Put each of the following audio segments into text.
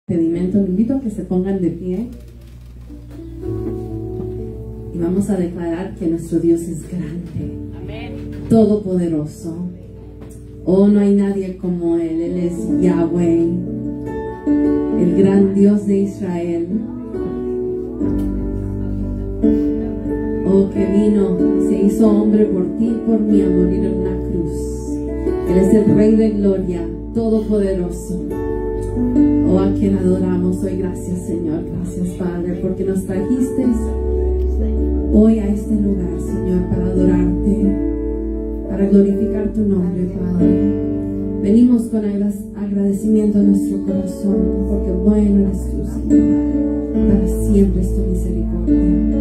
Pedimento, los invito a que se pongan de pie y vamos a declarar que nuestro Dios es grande, amén, todopoderoso. Oh, no hay nadie como Él. Él es Yahweh, el gran Dios de Israel. Oh, que vino, se hizo hombre por ti y por mí a morir en una cruz. Él es el Rey de gloria, todopoderoso. Oh, a quien adoramos hoy. Gracias, Señor. Gracias, Padre, porque nos trajiste hoy a este lugar, Señor, para adorarte, para glorificar tu nombre, Padre. Venimos con agradecimiento a nuestro corazón, porque bueno eres tú, Señor. Para siempre es tu misericordia.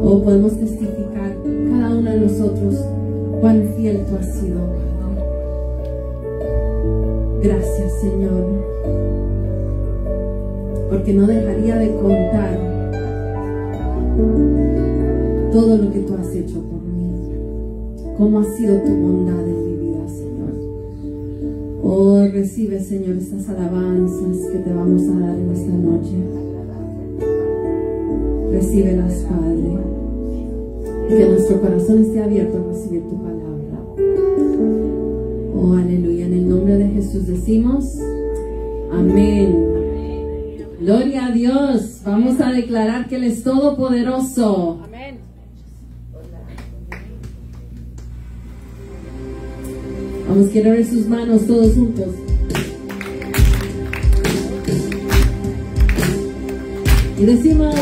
Oh, podemos testificar cada uno de nosotros cuán fiel tú has sido, Padre. Gracias, Señor, porque no dejaría de contar todo lo que tú has hecho por mí, cómo ha sido tu bondad en mi vida, Señor. Oh, recibe, Señor, estas alabanzas que te vamos a dar en esta noche. Recíbelas, Padre, y que nuestro corazón esté abierto a recibir tu palabra. Oh, aleluya. En el nombre de Jesús decimos amén. Gloria a Dios. Vamos a declarar que Él es todopoderoso. Amén. Vamos, quiero ver sus manos todos juntos. Y decimos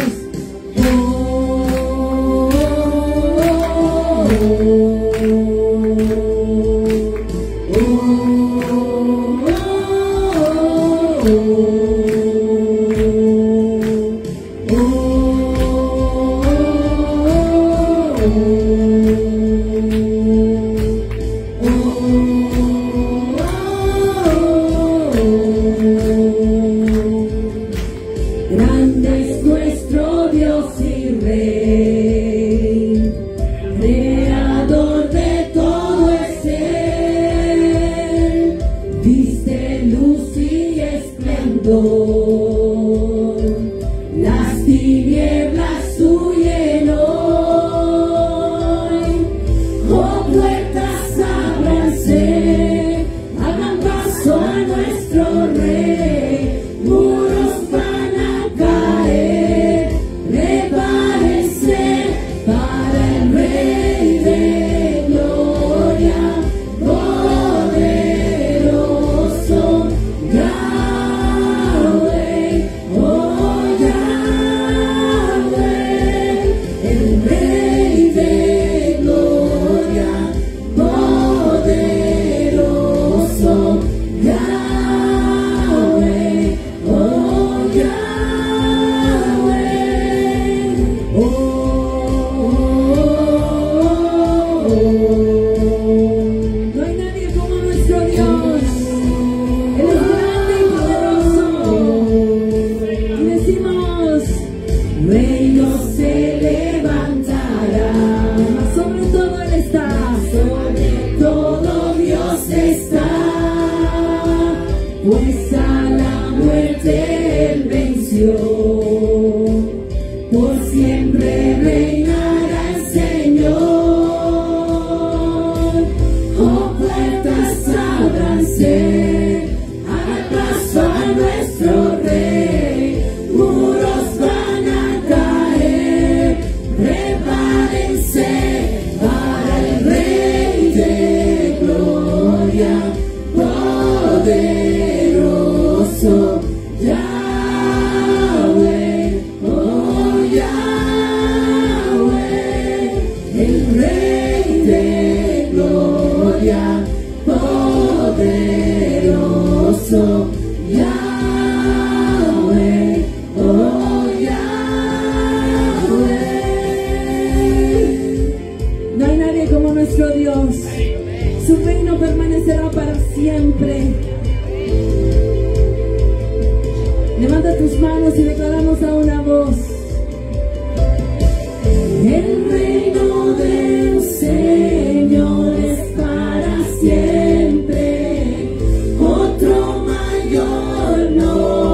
siempre, otro mayor no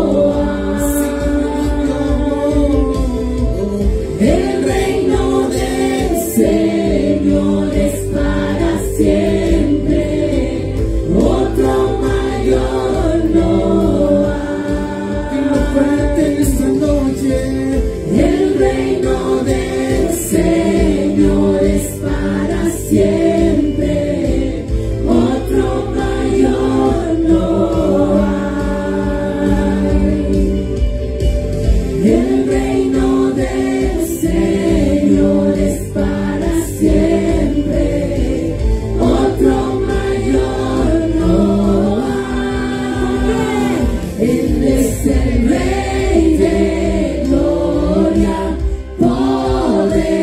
es el Rey de gloria, poderoso,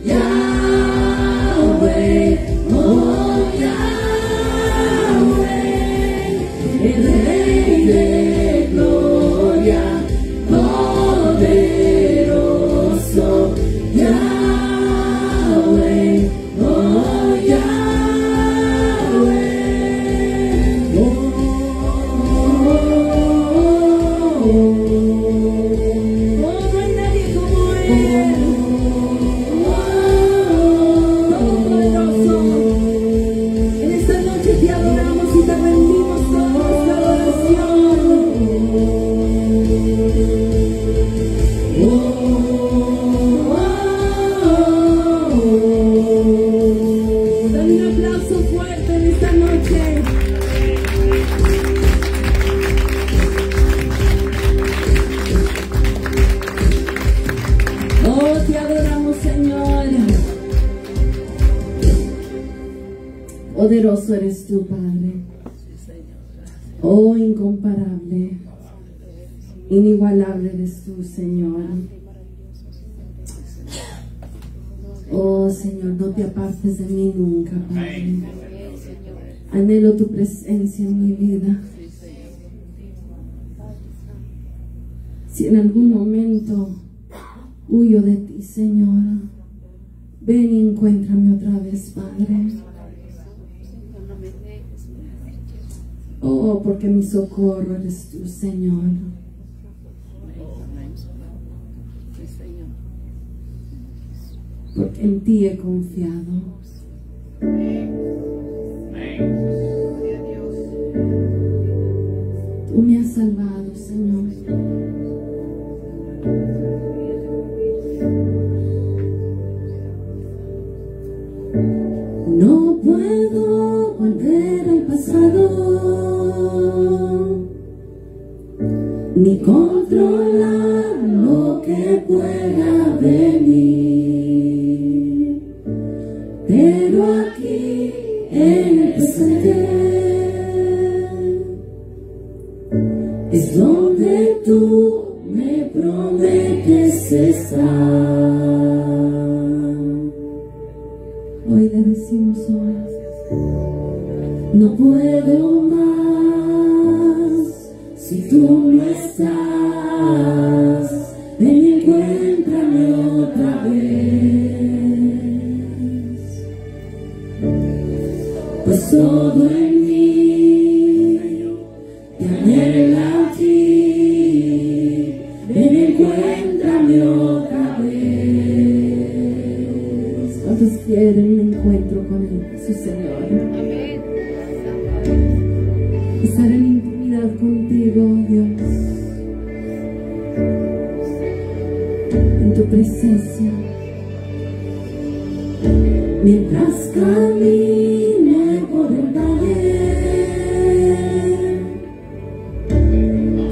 Yahweh, oh Yahweh, el Rey de gloria, poderoso, Yahweh, oh Yahweh, no hay nadie como Él, todopoderoso. En esta noche te adoramos y te rendimos toda nuestra adoración. Dale un aplauso fuerte en esta noche. Oh, te adoramos, Señor. Poderoso eres tú, Padre. Oh, incomparable, inigualable eres tú, Señor. Oh, Señor, no te apartes de mí nunca, Padre. Anhelo tu presencia en mi vida. Si en algún momento huyo de ti, Señor, ven y encuéntrame otra vez, Padre. Oh, porque mi socorro eres tú, Señor. Porque en ti he confiado. Tú me has salvado, Señor. No puedo volver al pasado, ni controlar lo que pueda venir, pero aquí en el presente es donde tú me prometes estar. Hoy le decimos hoy, no puedo más si tú no estás. Ven y encuéntrame otra vez, pues todo en mí te anhela a ti. Ven y encuéntrame otra vez. ¿Cuántos quieren un encuentro con su Señor? Estar en intimidad contigo, Dios, en tu presencia, mientras camine por el valle.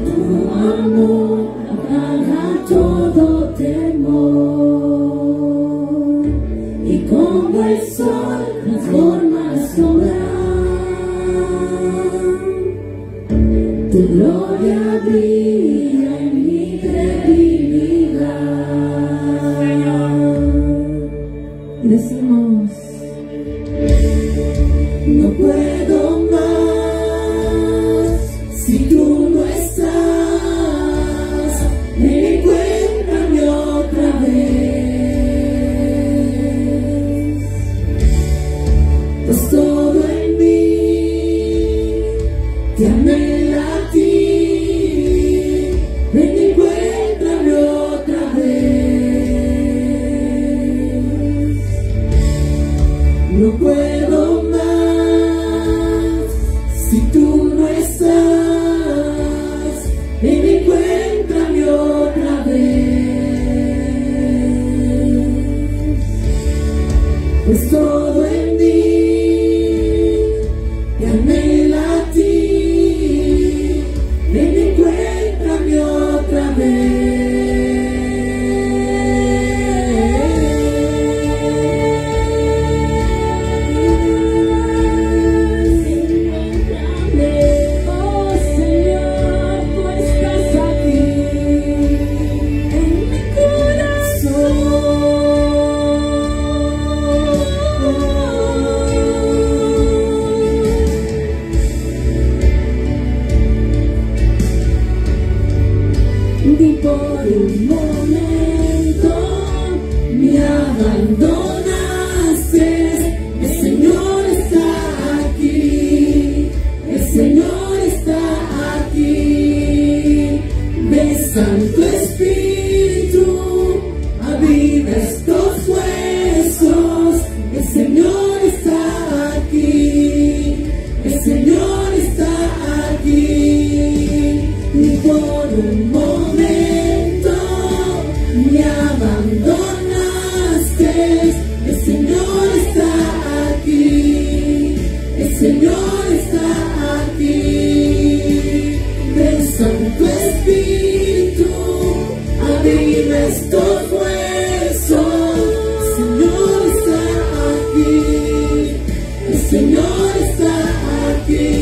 Tu amor apaga todo temor, y como el sol transforma la sombra, tu gloria brilla en mi debilidad. Y decimos, no puedo más si tú no estás. Encuéntrame otra vez, pues todo en mí te anhela a ti. Ven y encuéntrame otra vez, ni por un momento me abandonaste. El Señor está aquí, el Señor está aquí. Ven, Santo Espíritu, aviva estos huesos. El Señor está aquí, el Señor está aquí. Ni por un momento me abandonaste. El Señor está aquí, el Señor está aquí. Ven, Santo Espíritu, aviva estos huesos. El Señor está aquí, el Señor está aquí.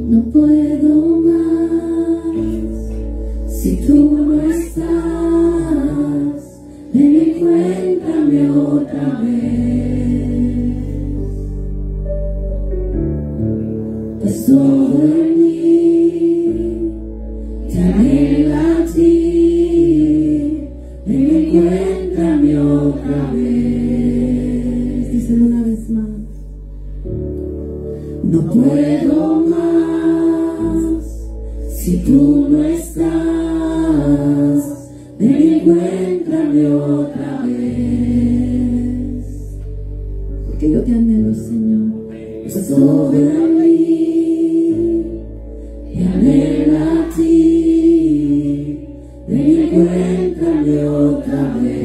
No puedo más si tú no estás. Ven y encuéntrame otra vez. Pues todo en mí te anhela a ti. Ven y encuéntrame otra vez. Díselo una vez más. No puedo más si tú no estás. Ven y encuéntrame otra vez. Porque yo te anhelo, Señor. Pues sobre mí te anhela a ti. Ven y encuéntrame otra vez.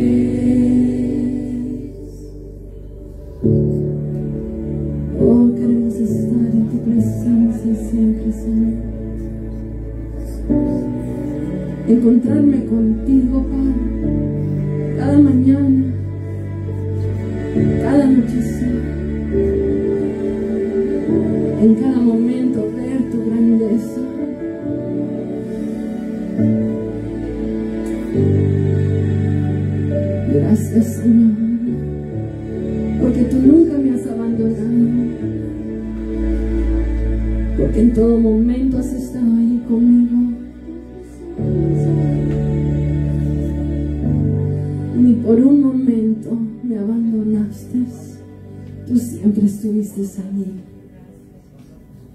Oh, queremos estar en tu presencia siempre, Señor. Encontrarme contigo, Padre, cada mañana, cada anochecer, en cada momento ver tu grandeza. Gracias, Señor, porque tú nunca me has abandonado, porque en todo momento has estado ahí conmigo. Ni por un momento me abandonaste. Tú siempre estuviste allí,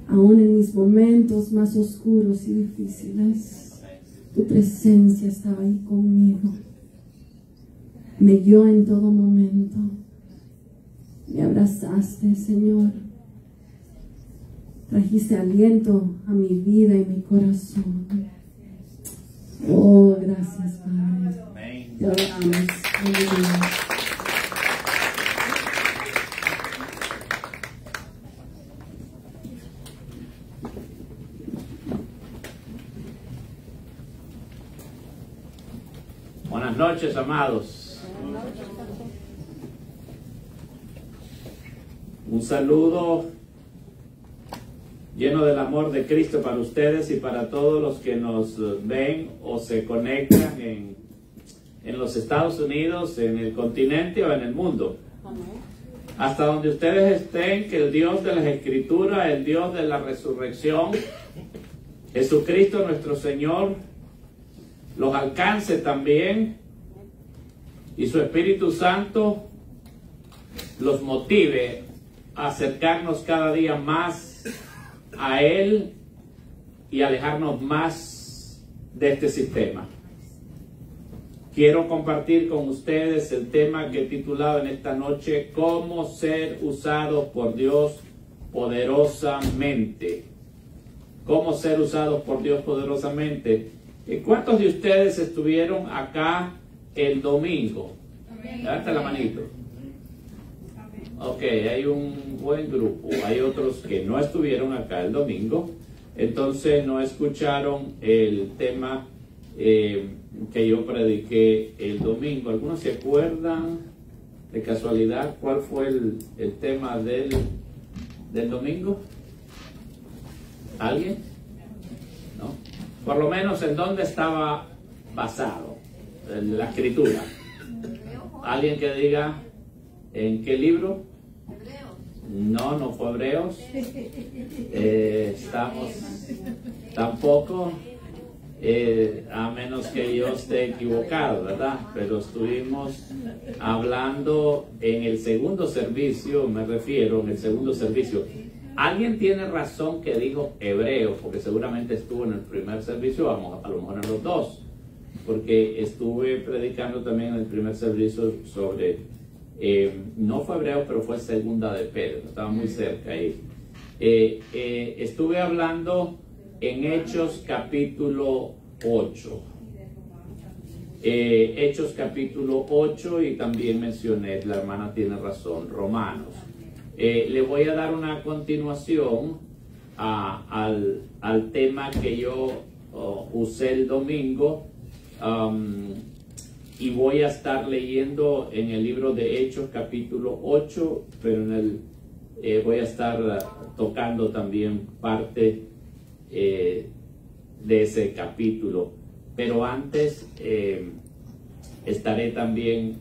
aún en mis momentos más oscuros y difíciles. Tu presencia estaba ahí conmigo. Me guió en todo momento. Me abrazaste, Señor. Trajiste aliento a mi vida y mi corazón. Oh, gracias, Padre. Te adoramos. Amén. Buenas noches, amados. Un saludo lleno del amor de Cristo para ustedes y para todos los que nos ven o se conectan en los Estados Unidos, en el continente o en el mundo. Hasta donde ustedes estén, que el Dios de las Escrituras, el Dios de la resurrección, Jesucristo nuestro Señor, los alcance también y su Espíritu Santo los motive a acercarnos cada día más a Él y alejarnos más de este sistema. Quiero compartir con ustedes el tema que he titulado en esta noche: cómo ser usados por Dios poderosamente. Cómo ser usados por Dios poderosamente. ¿Cuántos de ustedes estuvieron acá el domingo? Levanta la manito. Ok, hay un buen grupo. Hay otros que no estuvieron acá el domingo, entonces no escucharon el tema que yo prediqué el domingo. ¿Algunos se acuerdan de casualidad cuál fue el tema del domingo? ¿Alguien? ¿No? Por lo menos en dónde estaba basado en la escritura. ¿Alguien que diga en qué libro? No, no fue Hebreos. Estamos tampoco, a menos que yo esté equivocado, ¿verdad? Pero estuvimos hablando en el segundo servicio, me refiero, en el segundo servicio. Alguien tiene razón que dijo Hebreos, porque seguramente estuvo en el primer servicio, vamos, a lo mejor en los dos, porque estuve predicando también en el primer servicio sobre, no fue Hebreos, pero fue segunda de Pedro, estaba muy cerca ahí. Estuve hablando en Hechos capítulo 8. Hechos capítulo 8 y también mencioné, la hermana tiene razón, Romanos. Le voy a dar una continuación al tema que yo usé el domingo, y voy a estar leyendo en el libro de Hechos capítulo 8, pero voy a estar tocando también parte de ese capítulo. Pero antes estaré también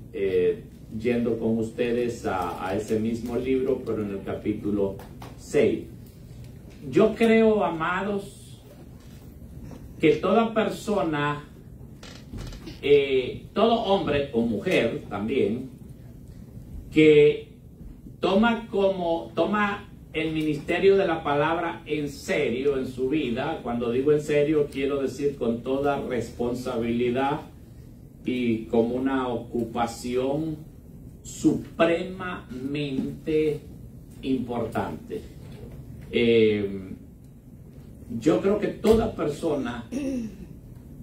yendo con ustedes a ese mismo libro, pero en el capítulo 6. Yo creo, amados, que toda persona, todo hombre o mujer también, que toma el ministerio de la palabra en serio en su vida, cuando digo en serio quiero decir con toda responsabilidad y como una ocupación supremamente importante. Yo creo que toda persona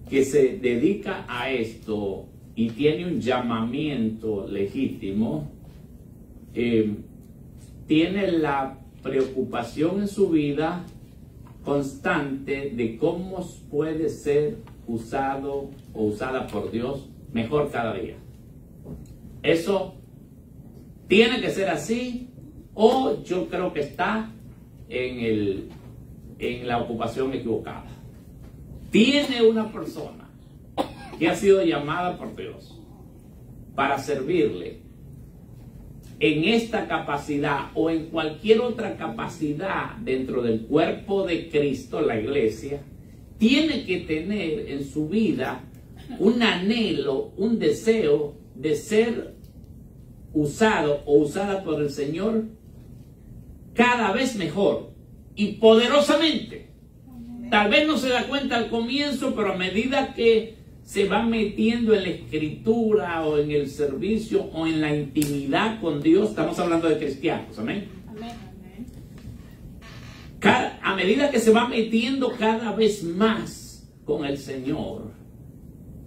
que se dedica a esto y tiene un llamamiento legítimo, tiene la preocupación en su vida constante de cómo puede ser usado o usada por Dios mejor cada día. Eso tiene que ser así, o yo creo que está en la ocupación equivocada. Tiene una persona que ha sido llamada por Dios para servirle en esta capacidad o en cualquier otra capacidad dentro del cuerpo de Cristo, la iglesia, tiene que tener en su vida un anhelo, un deseo de ser usado o usada por el Señor cada vez mejor y poderosamente. Tal vez no se da cuenta al comienzo, pero a medida que se va metiendo en la escritura o en el servicio o en la intimidad con Dios, estamos hablando de cristianos, amén. A medida que se va metiendo cada vez más con el Señor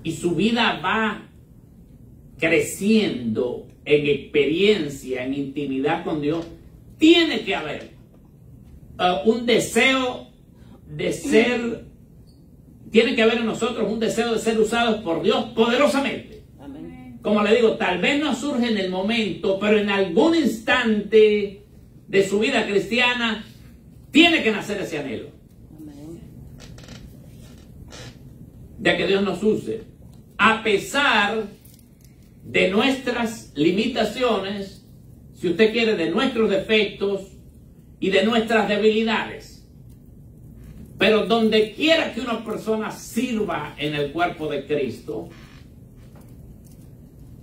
y su vida va creciendo en experiencia, en intimidad con Dios, tiene que haber un deseo de ser, tiene que haber en nosotros un deseo de ser usados por Dios poderosamente. Amén. Como le digo, tal vez no surge en el momento, pero en algún instante de su vida cristiana tiene que nacer ese anhelo. Amén. De que Dios nos use, a pesar de nuestras limitaciones, si usted quiere, de nuestros defectos y de nuestras debilidades. Pero donde quiera que una persona sirva en el cuerpo de Cristo,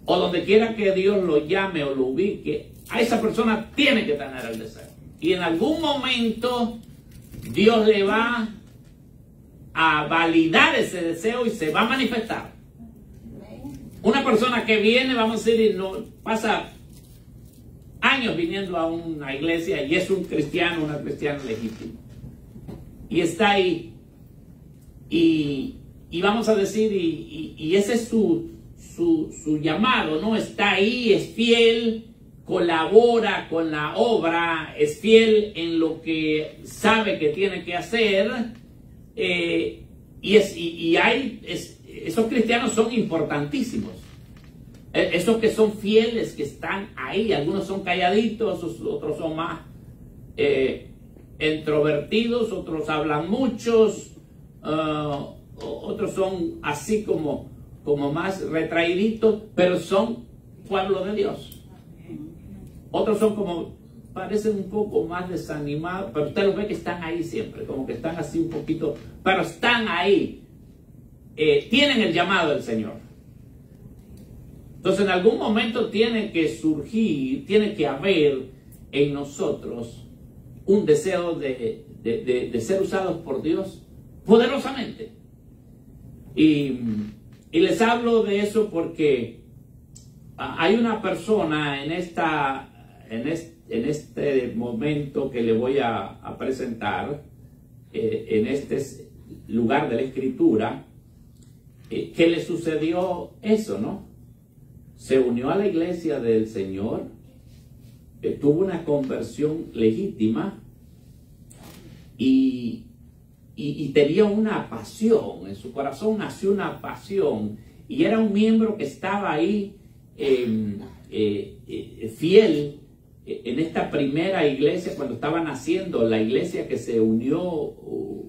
o donde quiera que Dios lo llame o lo ubique, a esa persona tiene que tener el deseo. Y en algún momento Dios le va a validar ese deseo y se va a manifestar. Una persona que viene, vamos a decir, y no pasa años viniendo a una iglesia y es un cristiano, una cristiana legítima. Y está ahí. Y vamos a decir, y ese es su llamado, ¿no? Está ahí, es fiel, colabora con la obra, es fiel en lo que sabe que tiene que hacer, esos cristianos son importantísimos. Esos que son fieles, que están ahí, algunos son calladitos, otros son más introvertidos, otros hablan muchos, otros son así como más retraíditos, pero son pueblo de Dios. Otros son como, parecen un poco más desanimados, pero usted los ve que están ahí siempre, como que están así un poquito, pero están ahí, tienen el llamado del Señor. Entonces en algún momento tiene que surgir, tiene que haber en nosotros un deseo de ser usados por Dios poderosamente. Y les hablo de eso porque hay una persona en este momento que le voy a presentar, en este lugar de la Escritura, que le sucedió eso, ¿no? Se unió a la iglesia del Señor, tuvo una conversión legítima y tenía una pasión, en su corazón nació una pasión, y era un miembro que estaba ahí fiel en esta primera iglesia cuando estaba naciendo, la iglesia que se unió,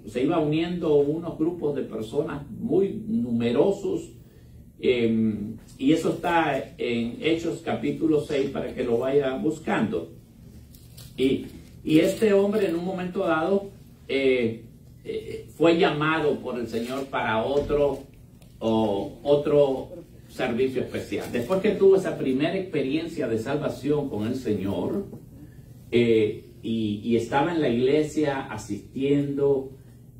se iba uniendo unos grupos de personas muy numerosos, y eso está en Hechos capítulo 6 para que lo vaya buscando. Y este hombre en un momento dado fue llamado por el Señor para otro servicio especial. Después que tuvo esa primera experiencia de salvación con el Señor, y estaba en la iglesia asistiendo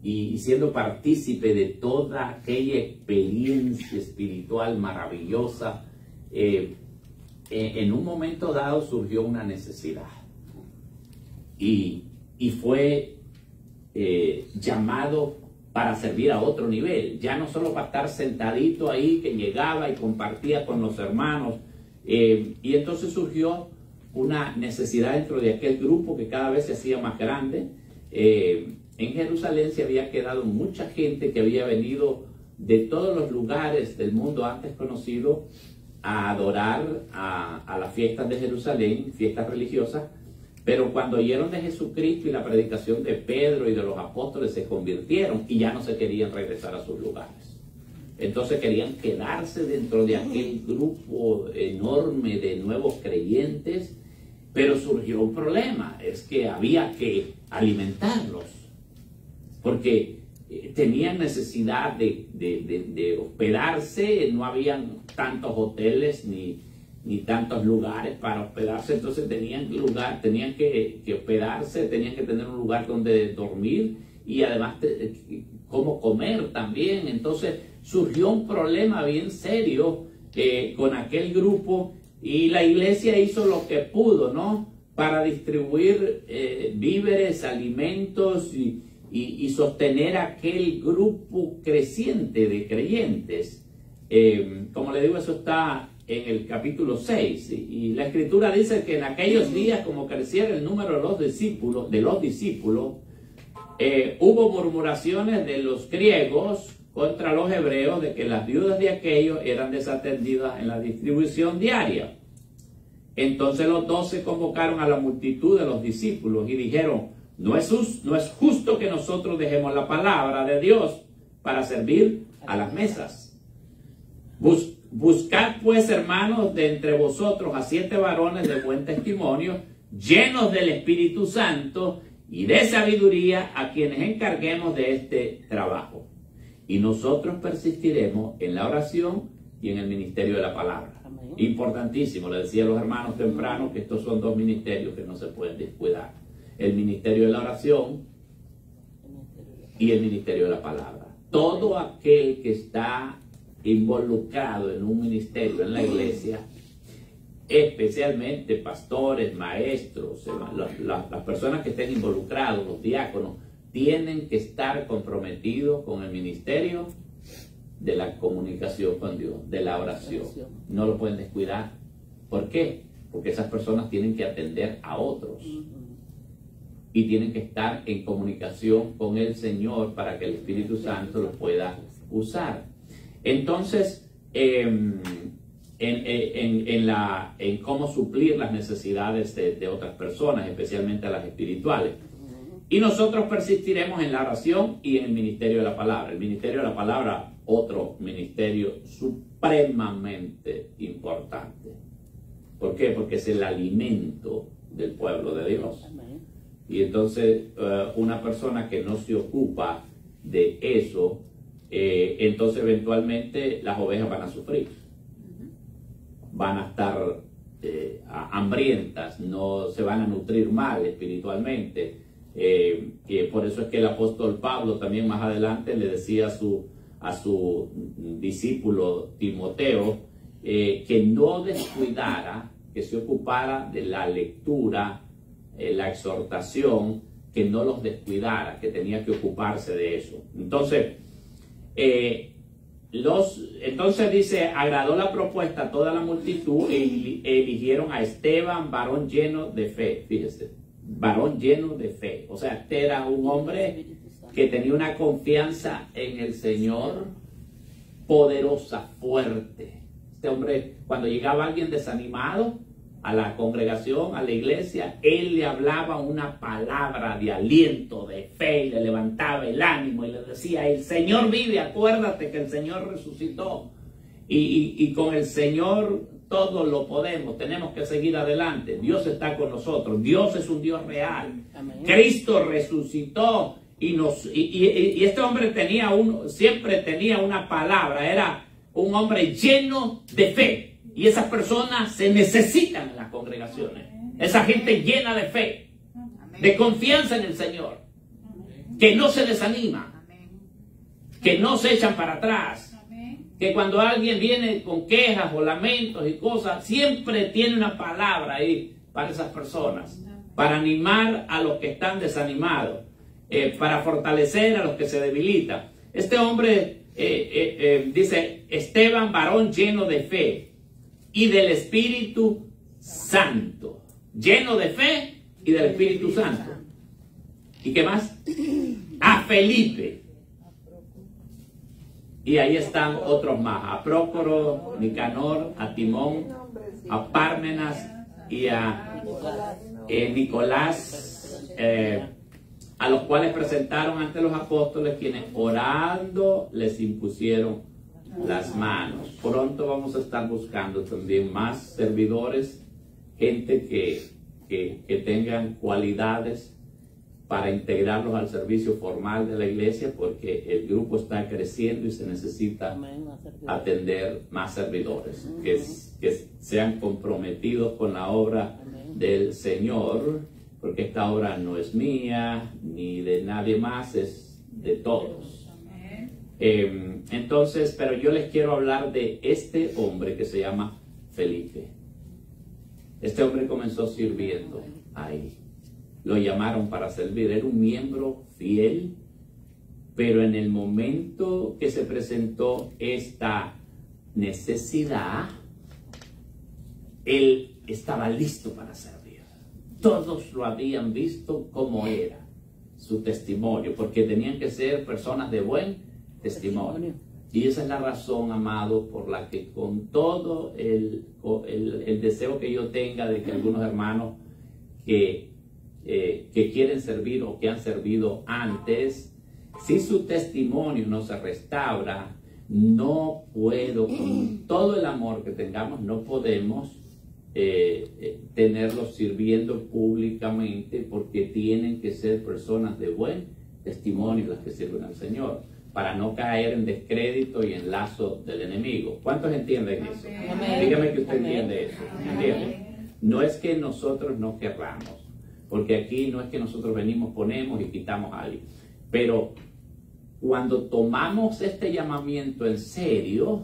y siendo partícipe de toda aquella experiencia espiritual maravillosa, en un momento dado surgió una necesidad y fue llamado para servir a otro nivel, ya no solo para estar sentadito ahí, que llegaba y compartía con los hermanos, y entonces surgió una necesidad dentro de aquel grupo que cada vez se hacía más grande. En Jerusalén se había quedado mucha gente que había venido de todos los lugares del mundo antes conocido a adorar a las fiestas de Jerusalén, fiestas religiosas, pero cuando oyeron de Jesucristo y la predicación de Pedro y de los apóstoles, se convirtieron y ya no se querían regresar a sus lugares. Entonces querían quedarse dentro de aquel grupo enorme de nuevos creyentes, pero surgió un problema, es que había que alimentarlos, porque tenían necesidad de hospedarse, no habían tantos hoteles ni tantos lugares para hospedarse, entonces tenían que hospedarse, tenían que tener un lugar donde dormir y además cómo comer también. Entonces surgió un problema bien serio con aquel grupo, y la iglesia hizo lo que pudo, ¿no?, para distribuir víveres, alimentos y sostener aquel grupo creciente de creyentes. Como le digo, eso está en el capítulo 6, y la Escritura dice que en aquellos días, como creciera el número de los discípulos, hubo murmuraciones de los griegos contra los hebreos de que las viudas de aquellos eran desatendidas en la distribución diaria. Entonces los 12 convocaron a la multitud de los discípulos y dijeron: no es justo que nosotros dejemos la palabra de Dios para servir a las mesas. Buscad pues, hermanos, de entre vosotros a 7 varones de buen testimonio, llenos del Espíritu Santo y de sabiduría, a quienes encarguemos de este trabajo. Y nosotros persistiremos en la oración y en el ministerio de la palabra. Amén. Importantísimo, le decía a los hermanos temprano que estos son 2 ministerios que no se pueden descuidar: el ministerio de la oración y el ministerio de la palabra. Todo aquel que está involucrado en un ministerio en la iglesia, especialmente pastores, maestros, las personas que estén involucrados, los diáconos, tienen que estar comprometidos con el ministerio de la comunicación con Dios, de la oración. No lo pueden descuidar. ¿Por qué? porque esas personas tienen que atender a otros y tienen que estar en comunicación con el Señor para que el Espíritu Santo los pueda usar. Entonces, en cómo suplir las necesidades de otras personas, especialmente las espirituales. Y nosotros persistiremos en la oración y en el ministerio de la palabra. El ministerio de la palabra, otro ministerio supremamente importante. ¿Por qué? Porque es el alimento del pueblo de Dios. Y entonces una persona que no se ocupa de eso, entonces eventualmente las ovejas van a sufrir. Van a estar hambrientas, no se van a nutrir mal espiritualmente. Por eso es que el apóstol Pablo también más adelante le decía a su discípulo Timoteo que no descuidara, que se ocupara de la lectura, la exhortación, que no los descuidara, que tenía que ocuparse de eso. Entonces, entonces dice, agradó la propuesta a toda la multitud e eligieron a Esteban, varón lleno de fe. Fíjese, varón lleno de fe. O sea, este era un hombre que tenía una confianza en el Señor poderosa, fuerte. Este hombre, cuando llegaba alguien desanimado a la congregación, a la iglesia, él le hablaba una palabra de aliento, de fe, y le levantaba el ánimo y le decía, el Señor vive, acuérdate que el Señor resucitó y con el Señor todo lo podemos, tenemos que seguir adelante, Dios está con nosotros, Dios es un Dios real. Amén. Cristo resucitó y este hombre siempre tenía una palabra, era un hombre lleno de fe. Y esas personas se necesitan en las congregaciones. Esa gente llena de fe, de confianza en el Señor, que no se desanima, que no se echan para atrás, que cuando alguien viene con quejas o lamentos y cosas, siempre tiene una palabra ahí para esas personas, para animar a los que están desanimados, para fortalecer a los que se debilitan. Este hombre dice, Esteban, varón lleno de fe y del Espíritu Santo. Lleno de fe y del Espíritu Santo. ¿Y qué más? A Felipe. Y ahí están otros más. A Prócoro, Nicanor, a Timón, a Pármenas y a Nicolás, a los cuales presentaron ante los apóstoles, quienes orando les impusieron las manos. Pronto vamos a estar buscando también más servidores, gente que tengan cualidades para integrarlos al servicio formal de la iglesia, porque el grupo está creciendo y se necesita atender más servidores que sean comprometidos con la obra del Señor, porque esta obra no es mía ni de nadie más, es de todos. Entonces, pero yo les quiero hablar de este hombre que se llama Felipe. Este hombre comenzó sirviendo ahí. Lo llamaron para servir. Era un miembro fiel, pero en el momento que se presentó esta necesidad, él estaba listo para servir. Todos lo habían visto como era su testimonio, porque tenían que ser personas de buen testimonio. Y esa es la razón, amado, por la que con todo el deseo que yo tenga de que algunos hermanos que quieren servir o que han servido antes, si su testimonio no se restaura, no puedo, con todo el amor que tengamos, no podemos tenerlos sirviendo públicamente, porque tienen que ser personas de buen testimonio las que sirven al Señor, para no caer en descrédito y en lazo del enemigo. ¿Cuántos entienden eso? Amén. Dígame que usted entiende eso. ¿Entiende? No es que nosotros no querramos, porque aquí no es que nosotros venimos, ponemos y quitamos a alguien, pero cuando tomamos este llamamiento en serio,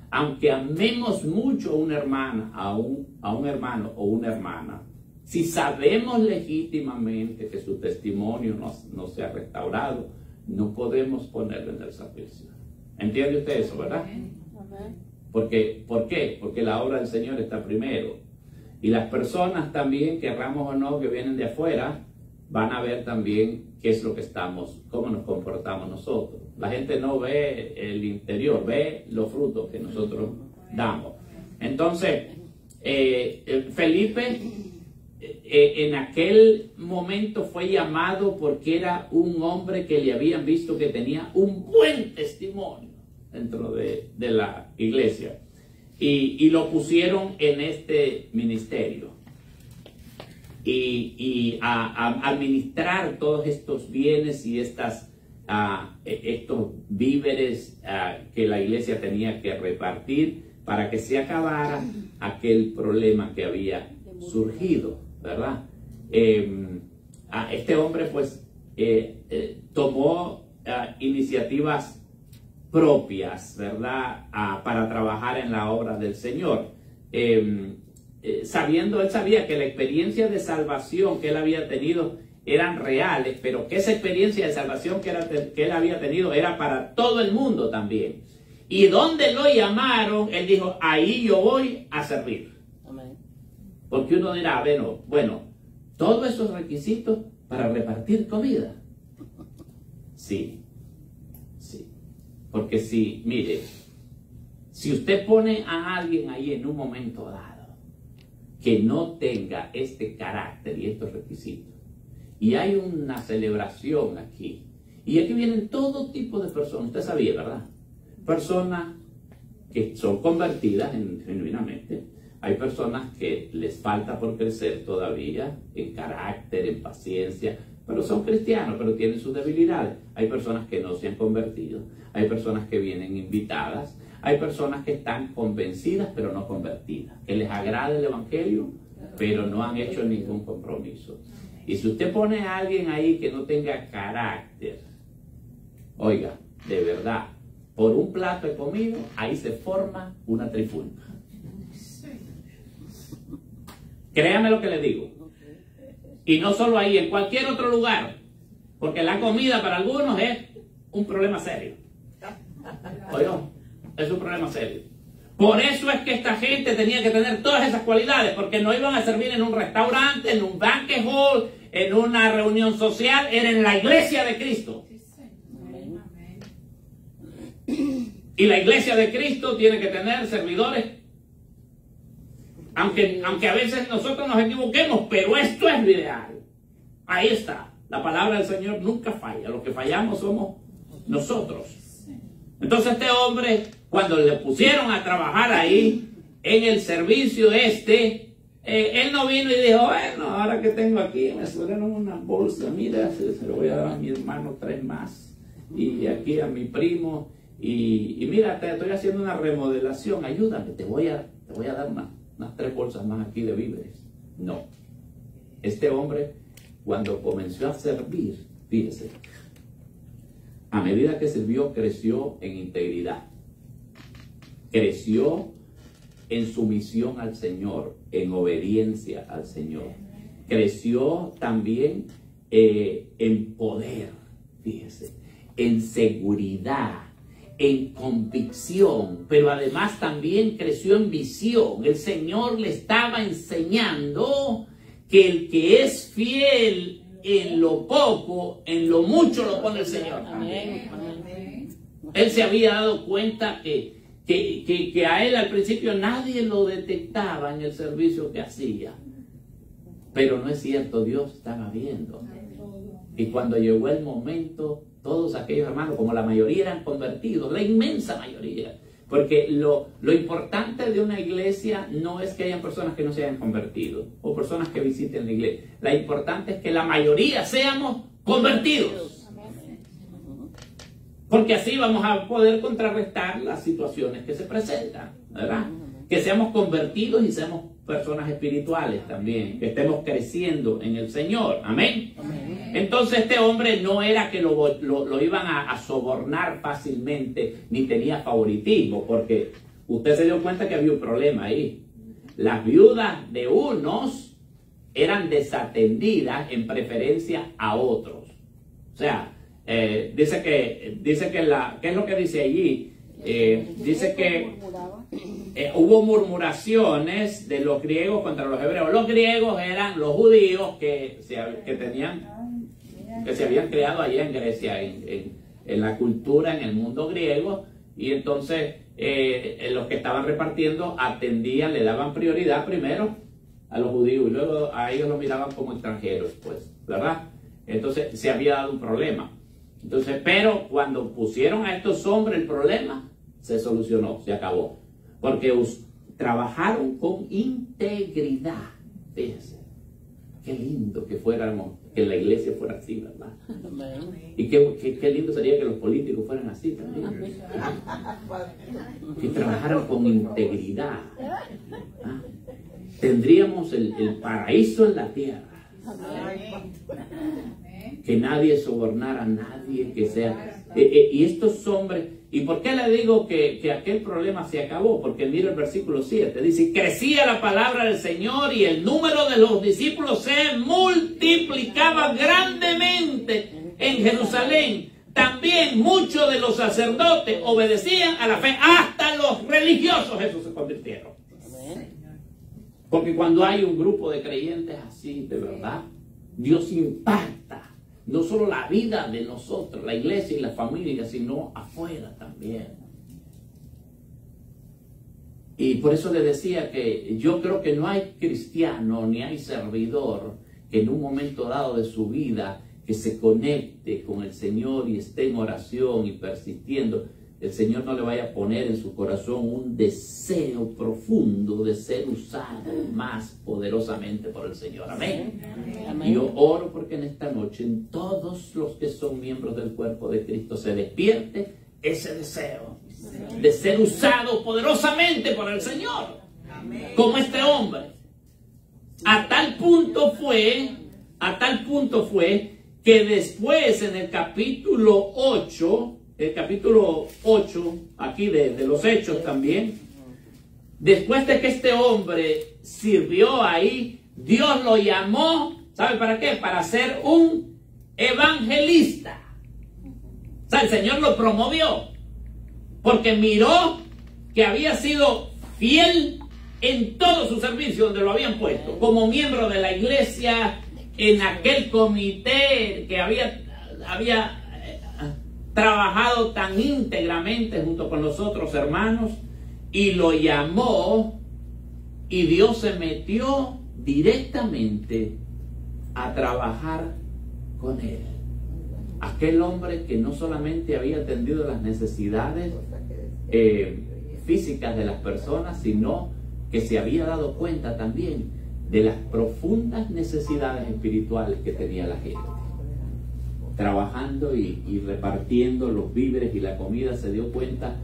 aunque amemos mucho a una hermana, a un hermano o una hermana, si sabemos legítimamente que su testimonio no se ha restaurado, no podemos ponerlo en el servicio. ¿Entiende usted eso, verdad? ¿Por qué? Porque la obra del Señor está primero. Y las personas también, querramos o no, que vienen de afuera, van a ver también qué es lo que estamos, cómo nos comportamos nosotros. La gente no ve el interior, ve los frutos que nosotros damos. Entonces, Felipe en aquel momento fue llamado porque era un hombre que le habían visto que tenía un buen testimonio dentro de la iglesia. Y lo pusieron en este ministerio. Y a administrar todos estos bienes y estos víveres que la iglesia tenía que repartir para que se acabara aquel problema que había surgido, ¿verdad? Este hombre pues tomó iniciativas propias, ¿verdad? Para trabajar en la obra del Señor. Él sabía que la experiencia de salvación que él había tenido eran reales, pero que esa experiencia de salvación que él había tenido era para todo el mundo también. Y donde lo llamaron, él dijo, ahí yo voy a servir. Amén. Porque uno dirá, bueno, todos esos requisitos para repartir comida. Sí. Porque si, mire, si usted pone a alguien ahí en un momento dado que no tenga este carácter y estos requisitos, y hay una celebración aquí, y aquí vienen todo tipo de personas, usted sabía, ¿verdad? Personas que son convertidas genuinamente, hay personas que les falta por crecer todavía en carácter, en paciencia, pero son cristianos, pero tienen sus debilidades. Hay personas que no se han convertido, hay personas que vienen invitadas, hay personas que están convencidas pero no convertidas, que les agrada el evangelio pero no han hecho ningún compromiso. Y si usted pone a alguien ahí que no tenga carácter, oiga, de verdad, por un plato de comida, ahí se forma una trifulca. Créame lo que le digo. Y no solo ahí, en cualquier otro lugar. Porque la comida para algunos es un problema serio. Oiga, es un problema serio. Por eso es que esta gente tenía que tener todas esas cualidades, porque no iban a servir en un restaurante, en un banquet hall, en una reunión social, era en la iglesia de Cristo. Y la iglesia de Cristo tiene que tener servidores. Aunque a veces nosotros nos equivoquemos, pero esto es lo ideal. Ahí está. La palabra del Señor nunca falla. Los que fallamos somos nosotros. Entonces este hombre, cuando le pusieron a trabajar ahí, en el servicio él no vino y dijo, bueno, ahora que tengo aquí, me sobraron unas bolsas, mira, se lo voy a dar a mi hermano 3 más, y aquí a mi primo, y mira, te estoy haciendo una remodelación, ayúdame, te voy a dar unas 3 bolsas más aquí de víveres. No. Este hombre, cuando comenzó a servir, fíjese, a medida que sirvió, creció en integridad. Creció en sumisión al Señor, en obediencia al Señor. Creció también en poder, fíjese, en seguridad, en convicción, pero además también creció en visión. El Señor le estaba enseñando que el que es fiel en lo poco, en lo mucho lo pone el Señor. Amén. Él se había dado cuenta que a él al principio nadie lo detectaba en el servicio que hacía. Pero no es cierto, Dios estaba viendo. Y cuando llegó el momento, todos aquellos hermanos, como la mayoría eran convertidos, la inmensa mayoría, porque lo importante de una iglesia no es que hayan personas que no se hayan convertido o personas que visiten la iglesia. La importante es que la mayoría seamos convertidos. Porque así vamos a poder contrarrestar las situaciones que se presentan, ¿verdad? Que seamos convertidos y seamos personas espirituales también, que estemos creciendo en el Señor. Amén. Entonces este hombre no era que lo iban a sobornar fácilmente, ni tenía favoritismo, porque usted se dio cuenta que había un problema ahí. Las viudas de unos eran desatendidas en preferencia a otros. O sea, dice que ¿qué es lo que dice allí? Dice que hubo murmuraciones de los griegos contra los hebreos. Los griegos eran los judíos que se habían creado allá en Grecia, en la cultura, en el mundo griego, y entonces los que estaban repartiendo atendían, le daban prioridad primero a los judíos y luego a ellos los miraban como extranjeros, pues, ¿verdad? Entonces se había dado un problema. Entonces, pero cuando pusieron a estos hombres el problema, se solucionó, se acabó. Porque trabajaron con integridad. Fíjense, qué lindo que la iglesia fuera así, ¿verdad? Y qué lindo sería que los políticos fueran así también. Que trabajaran con integridad. ¿Ah? Tendríamos el paraíso en la tierra. Que nadie sobornara a nadie, que sea... y estos hombres... ¿Y por qué le digo que aquel problema se acabó? Porque mira el versículo 7, dice, crecía la palabra del Señor y el número de los discípulos se multiplicaba grandemente en Jerusalén. También muchos de los sacerdotes obedecían a la fe, hasta los religiosos Jesús se convirtieron. Porque cuando hay un grupo de creyentes así, de verdad, Dios impacta no solo la vida de nosotros, la iglesia y la familia, sino afuera también. Y por eso le decía que yo creo que no hay cristiano ni hay servidor que en un momento dado de su vida que se conecte con el Señor y esté en oración y persistiendo, el Señor no le vaya a poner en su corazón un deseo profundo de ser usado más poderosamente por el Señor. Amén. Amén. Yo oro porque en esta noche en todos los que son miembros del cuerpo de Cristo se despierte ese deseo de ser usado poderosamente por el Señor. Amén. Como este hombre. A tal punto fue que después en el capítulo 8, aquí de los Hechos también, después de que este hombre sirvió ahí, Dios lo llamó, ¿sabe para qué? Para ser un evangelista. O sea, el Señor lo promovió, porque miró que había sido fiel en todo su servicio donde lo habían puesto, como miembro de la iglesia, en aquel comité que había trabajado tan íntegramente junto con los otros hermanos, y lo llamó, y Dios se metió directamente a trabajar con él. Aquel hombre que no solamente había atendido las necesidades físicas de las personas, sino que se había dado cuenta también de las profundas necesidades espirituales que tenía la gente. Trabajando y repartiendo los víveres y la comida, se dio cuenta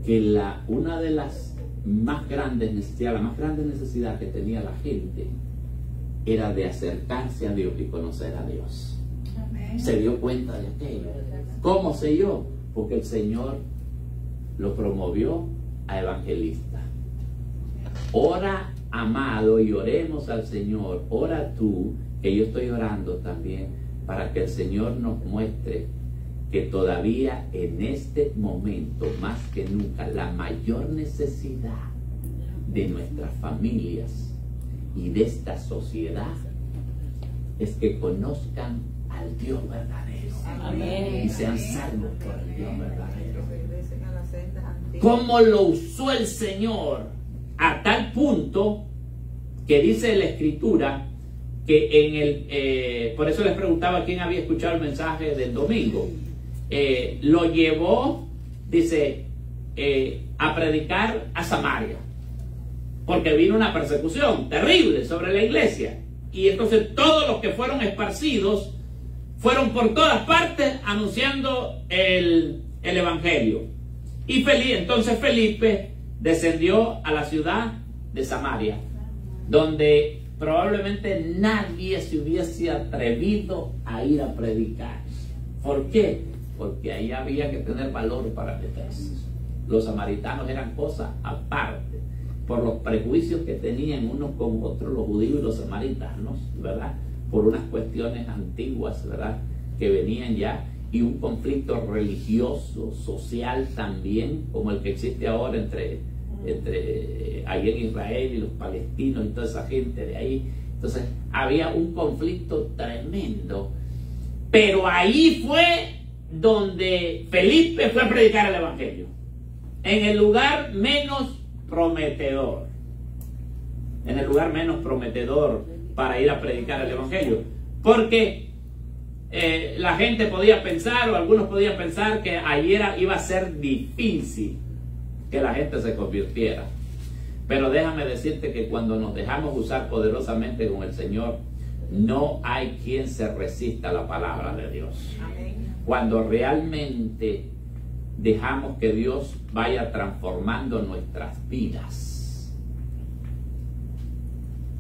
que una de las más grandes necesidades, la más grande necesidad que tenía la gente era de acercarse a Dios y conocer a Dios. Amén. Se dio cuenta de aquello. ¿Cómo sé yo? Porque el Señor lo promovió a evangelista. Ora, amado, y oremos al Señor. Ora tú, que yo estoy orando también, para que el Señor nos muestre que todavía en este momento, más que nunca, la mayor necesidad de nuestras familias y de esta sociedad es que conozcan al Dios verdadero. Amén. Y sean salvos por el Dios verdadero. ¿Cómo lo usó el Señor? A tal punto que dice la Escritura que por eso les preguntaba quién había escuchado el mensaje del domingo. Lo llevó, dice, a predicar a Samaria, porque vino una persecución terrible sobre la iglesia, y entonces todos los que fueron esparcidos fueron por todas partes anunciando el evangelio. Y entonces Felipe descendió a la ciudad de Samaria, donde probablemente nadie se hubiese atrevido a ir a predicar. ¿Por qué? Porque ahí había que tener valor para meterse. Los samaritanos eran cosa aparte, por los prejuicios que tenían unos con otros, los judíos y los samaritanos, ¿verdad? Por unas cuestiones antiguas, ¿verdad?, que venían ya, y un conflicto religioso, social también, como el que existe ahora entre entre ahí en Israel y los palestinos y toda esa gente de ahí. Entonces había un conflicto tremendo, pero ahí fue donde Felipe fue a predicar el evangelio, en el lugar menos prometedor, en el lugar menos prometedor para ir a predicar el evangelio, porque la gente podía pensar, o algunos podían pensar, que ayer iba a ser difícil que la gente se convirtiera. Pero déjame decirte que cuando nos dejamos usar poderosamente con el Señor, no hay quien se resista a la palabra de Dios. Cuando realmente dejamos que Dios vaya transformando nuestras vidas,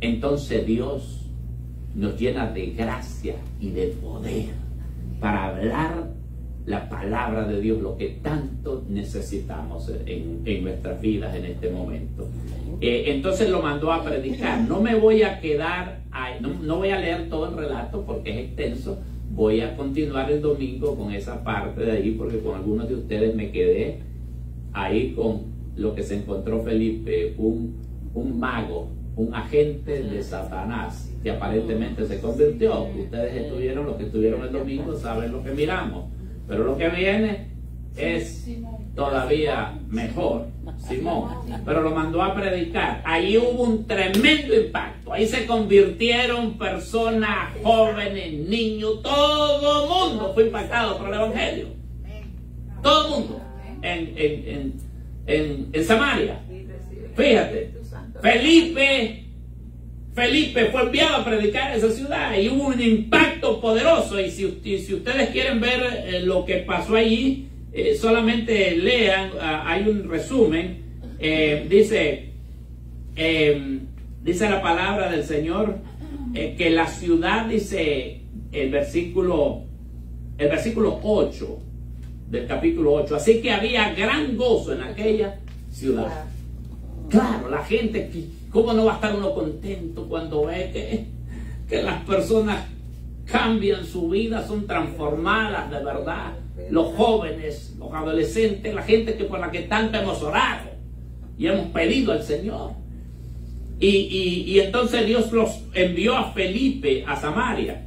entonces Dios nos llena de gracia y de poder para hablar la palabra de Dios, lo que tanto necesitamos en nuestras vidas en este momento. Entonces lo mandó a predicar. No me voy a quedar ahí, no voy a leer todo el relato porque es extenso. Voy a continuar el domingo con esa parte de ahí, porque con algunos de ustedes me quedé ahí con lo que se encontró Felipe, un mago, un agente de Satanás, que aparentemente se convirtió. Ustedes estuvieron, los que estuvieron el domingo saben lo que miramos, pero lo que viene es todavía mejor. Simón, pero lo mandó a predicar. Ahí hubo un tremendo impacto. Ahí se convirtieron personas, jóvenes, niños, todo el mundo fue impactado por el evangelio. Todo el mundo en Samaria. Fíjate, Felipe fue enviado a predicar en esa ciudad y hubo un impacto poderoso. Y si ustedes quieren ver lo que pasó allí, solamente lean, hay un resumen. Dice la palabra del Señor que la ciudad, dice el versículo 8 del capítulo 8, así que había gran gozo en aquella ciudad. Claro, la gente, ¿cómo no va a estar uno contento cuando ve que las personas cambian su vida, son transformadas de verdad? Los jóvenes, los adolescentes, la gente por la que tanto hemos orado y hemos pedido al Señor. Y entonces Dios los envió a Felipe a Samaria.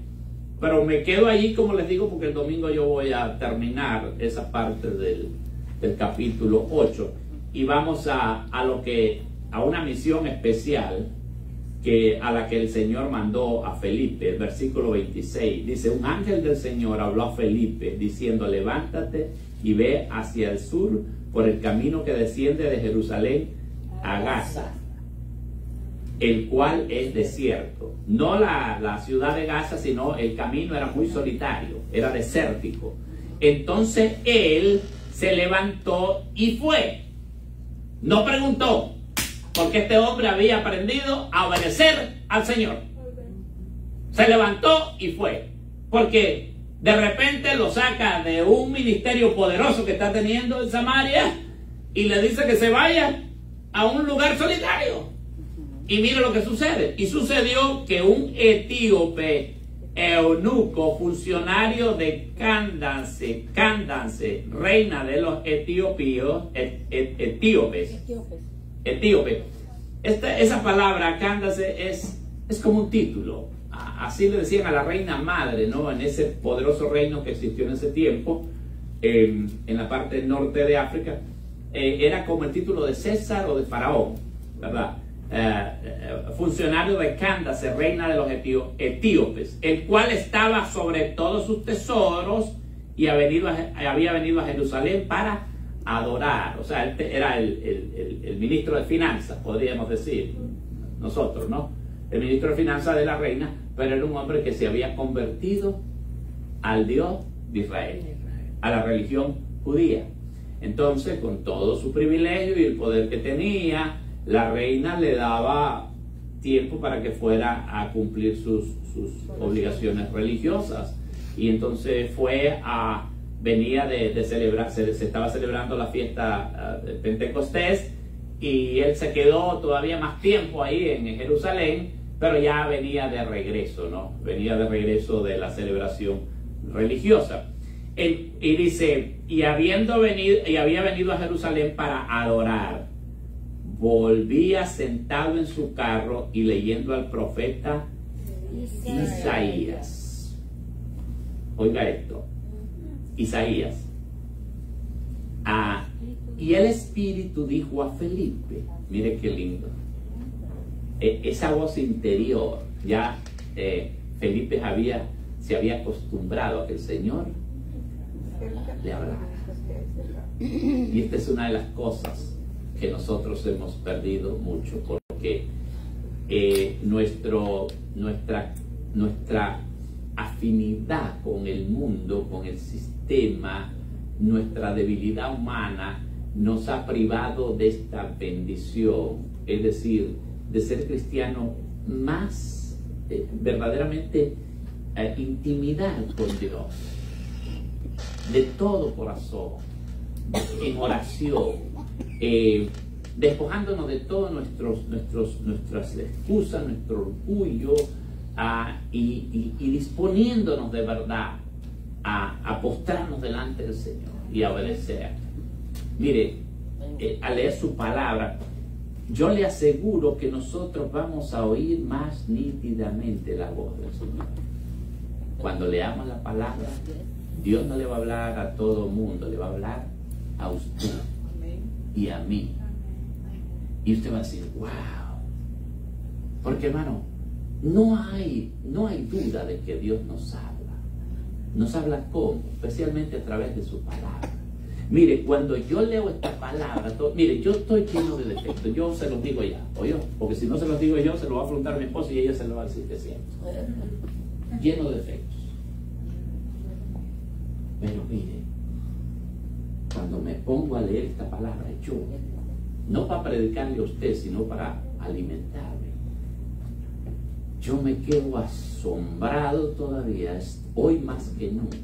Pero me quedo allí, como les digo, porque el domingo yo voy a terminar esa parte del capítulo 8 y vamos a una misión especial a la que el Señor mandó a Felipe. El versículo 26 dice: un ángel del Señor habló a Felipe diciendo, levántate y ve hacia el sur por el camino que desciende de Jerusalén a Gaza, el cual es desierto. No la ciudad de Gaza, sino el camino era muy solitario, era desértico. Entonces él se levantó y fue. No preguntó, porque este hombre había aprendido a obedecer al Señor. Se levantó y fue, porque de repente lo saca de un ministerio poderoso que está teniendo en Samaria y le dice que se vaya a un lugar solitario. Y mire lo que sucede. Y sucedió que un etíope, eunuco, funcionario de Candace, reina de los etíopes. Esa palabra Candace es como un título. Así le decían a la reina madre, ¿no? En ese poderoso reino que existió en ese tiempo, en la parte norte de África. Era como el título de César o de Faraón, ¿verdad? Funcionario de Candace, reina de los etíopes, el cual estaba sobre todos sus tesoros y había venido a Jerusalén para adorar. O sea, él era el ministro de finanzas, podríamos decir nosotros, ¿no? El ministro de finanzas de la reina, pero era un hombre que se había convertido al Dios de Israel, a la religión judía. Entonces, con todo su privilegio y el poder que tenía, la reina le daba tiempo para que fuera a cumplir sus obligaciones religiosas. Y entonces venía de celebrar, se estaba celebrando la fiesta de Pentecostés, y él se quedó todavía más tiempo ahí en Jerusalén, pero ya venía de regreso, ¿no? Venía de regreso de la celebración religiosa. Y dice, y había venido a Jerusalén para adorar. volvía sentado en su carro y leyendo al profeta Isaías. Oiga esto, Isaías. Y el Espíritu dijo a Felipe, mire qué lindo, esa voz interior, ya Felipe se había acostumbrado a que el Señor le hablara. Y esta es una de las cosas que nosotros hemos perdido mucho, porque nuestra afinidad con el mundo, con el sistema, nuestra debilidad humana nos ha privado de esta bendición, es decir, de ser cristiano más verdaderamente intimidad con Dios, de todo corazón, en oración, despojándonos de todas nuestras excusas, nuestro orgullo, y disponiéndonos de verdad a postrarnos delante del Señor y a obedecer. Mire, al leer su palabra, yo le aseguro que nosotros vamos a oír más nítidamente la voz del Señor. Cuando leamos la palabra, Dios no le va a hablar a todo el mundo, le va a hablar a usted y a mí. Y usted va a decir, wow. Porque, hermano, no hay duda de que Dios nos habla. Nos habla ¿cómo? Especialmente a través de su palabra. Mire, cuando yo leo esta palabra, mire, yo estoy lleno de defectos. Yo se los digo ya, ¿oyó? Porque si no se los digo yo, se lo va a afrontar mi esposa y ella se lo va a decir que siempre. Lleno de defectos. Pero mire, cuando me pongo a leer esta palabra, yo, no para predicarle a usted, sino para alimentarme, yo me quedo asombrado todavía, hoy más que nunca,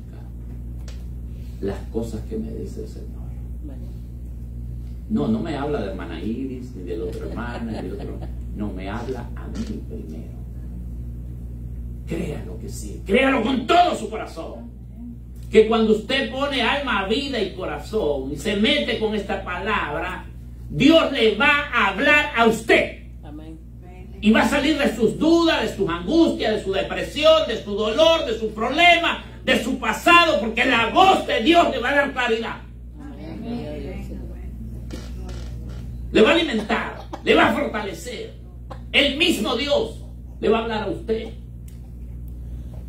las cosas que me dice el Señor. No me habla de hermana Iris, ni del otro hermano, ni del otro. No, me habla a mí primero. Créalo que sí, créalo con todo su corazón. Que cuando usted pone alma, vida y corazón y se mete con esta palabra, Dios le va a hablar a usted. Amén. Y va a salir de sus dudas, de sus angustias, de su depresión, de su dolor, de sus problemas, de su pasado, porque la voz de Dios le va a dar claridad. Amén. Le va a alimentar, le va a fortalecer. El mismo Dios le va a hablar a usted.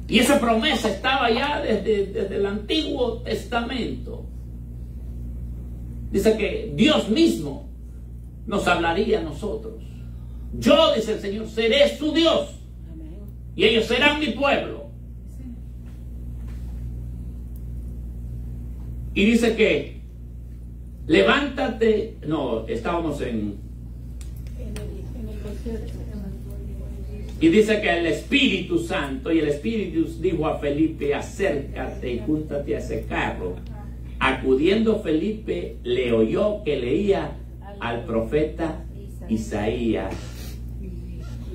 Y esa promesa estaba ya desde el Antiguo Testamento. Dice que Dios mismo nos hablaría a nosotros. Yo, dice el Señor, seré su Dios. Y ellos serán mi pueblo. Y dice que levántate. No, estábamos en y dice que el Espíritu Santo, y el Espíritu dijo a Felipe, acércate y júntate a ese carro. Acudiendo Felipe, le oyó que leía al profeta Isaías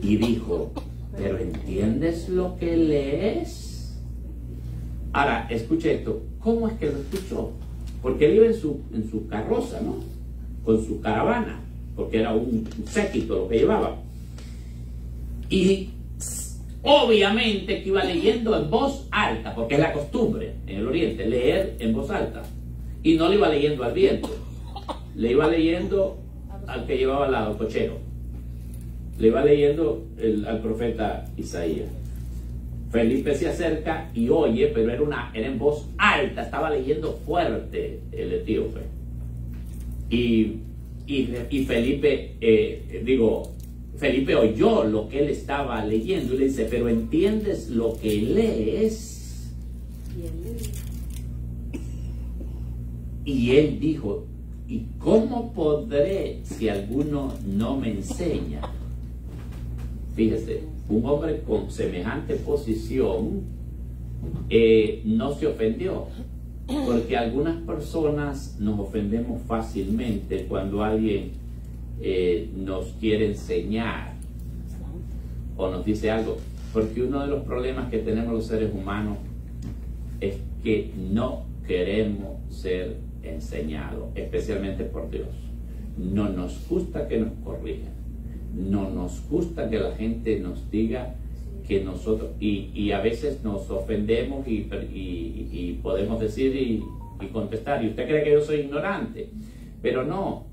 y dijo, ¿pero entiendes lo que lees? Ahora, escuche esto. ¿Cómo es que lo escuchó? Porque él iba en su carroza, ¿no? Con su caravana, porque era un séquito lo que llevaba. Y obviamente que iba leyendo en voz alta, porque es la costumbre en el Oriente, leer en voz alta. Y no le iba leyendo al viento, le iba leyendo al que llevaba al lado, el cochero. Le iba leyendo al profeta Isaías. Felipe se acerca y oye, pero era en voz alta, estaba leyendo fuerte el etíope. Y Felipe, Felipe oyó lo que él estaba leyendo y le dice, ¿pero entiendes lo que lees? Y él dijo, ¿y cómo podré si alguno no me enseña? Fíjese, un hombre con semejante posición no se ofendió, porque algunas personas nos ofendemos fácilmente cuando alguien nos quiere enseñar o nos dice algo, porque uno de los problemas que tenemos los seres humanos es que no queremos ser enseñados, especialmente por Dios. no nos gusta que nos corrijan, no nos gusta que la gente nos diga que nosotros, y a veces nos ofendemos y podemos decir y contestar, y usted cree que yo soy ignorante, pero no.